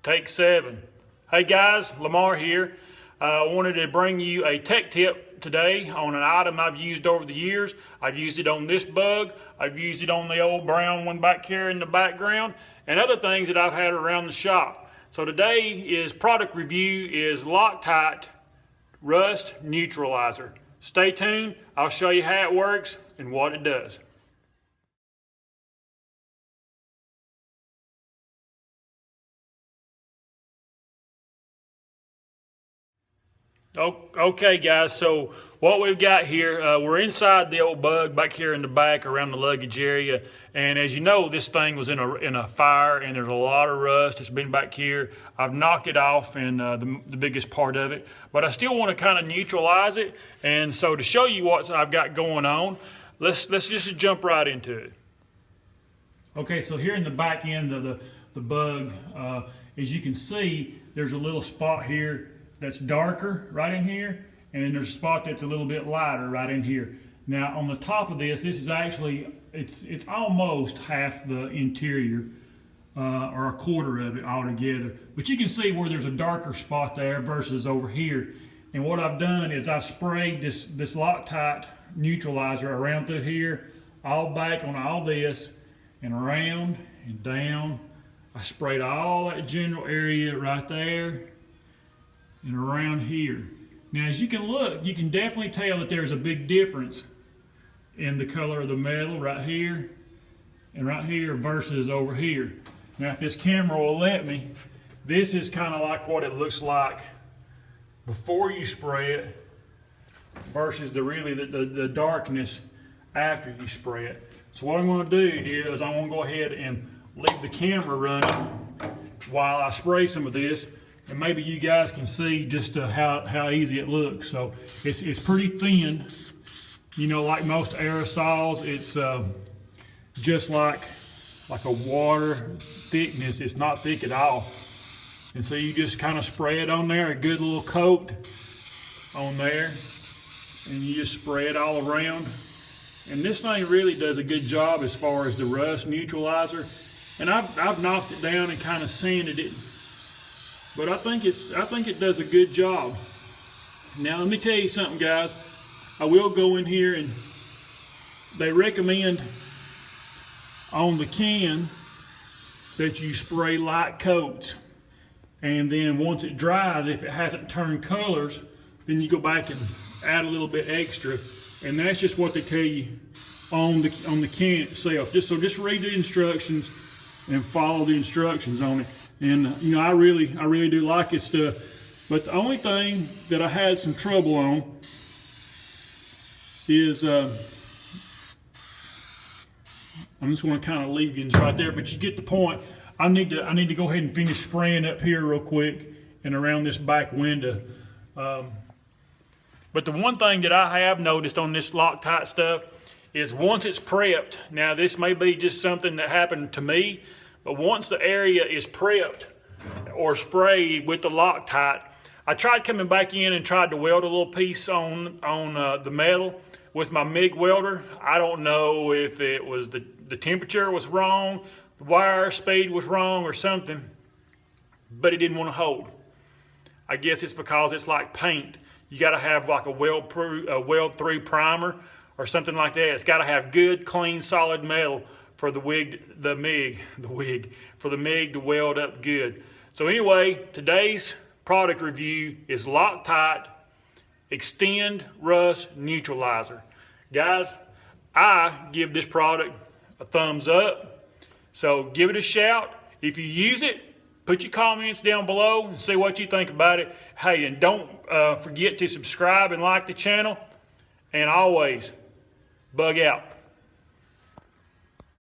Take 7. Hey guys, Lamar here. I wanted to bring you a tech tip today on an item I've used over the years. I've used it on this bug. I've used it on the old brown one back here in the background, and other things that I've had around the shop. So today is product review is Loctite Rust Neutralizer. Stay tuned. I'll show you how it works and what it does. Okay guys, so what we've got here, we're inside the old bug back here in the back around the luggage area, and as you know, this thing was in a fire and there's a lot of rust. It's been back here. I've knocked it off and the biggest part of it, but I still want to kind of neutralize it. And so to show you what I've got going on, let's just jump right into it. Okay, so here in the back end of the bug, as you can see, there's a little spot here that's darker right in here, and then there's a spot that's a little bit lighter right in here. Now on the top of this is actually, it's almost half the interior, or a quarter of it altogether. But you can see where there's a darker spot there versus over here. And what I've done is I've sprayed this Loctite neutralizer around through here, all back on all this, and around and down. I sprayed all that general area right there and around here. Now as you can look, you can definitely tell that there's a big difference in the color of the metal right here and right here versus over here. Now if this camera will let me, this is kind of like what it looks like before you spray it versus the darkness after you spray it. So what I'm going to do is I'm going to go ahead and leave the camera running while I spray some of this, and maybe you guys can see just how easy it looks. So it's pretty thin, you know, like most aerosols. It's just like a water thickness. It's not thick at all. And so you just kind of spray it on there, a good little coat on there, and you just spray it all around. And this thing really does a good job as far as the rust neutralizer. And I've knocked it down and kind of sanded it, but I think it does a good job. Now let me tell you something, guys. I will go in here, and they recommend on the can that you spray light coats, and then once it dries, if it hasn't turned colors, then you go back and add a little bit extra. And that's just what they tell you on the can itself. Just read the instructions and follow the instructions on it. And you know, I really do like this stuff. But the only thing that I had some trouble on is I'm just going to kind of leave you right there, but you get the point. I need to go ahead and finish spraying up here real quick and around this back window. But the one thing that I have noticed on this Loctite stuff is once it's prepped, now this may be just something that happened to me, but once the area is prepped or sprayed with the Loctite, I tried coming back in and tried to weld a little piece on the metal with my MIG welder. I don't know if it was the temperature was wrong, the wire speed was wrong or something, but it didn't want to hold. I guess it's because it's like paint. You got to have like a weld-through primer or something like that. It's got to have good, clean, solid metal for the MIG to weld up good. So anyway, today's product review is Loctite Extend Rust Neutralizer. Guys, I give this product a thumbs up. So give it a shout. If you use it, put your comments down below and see what you think about it. Hey, and don't forget to subscribe and like the channel. And always, bug out.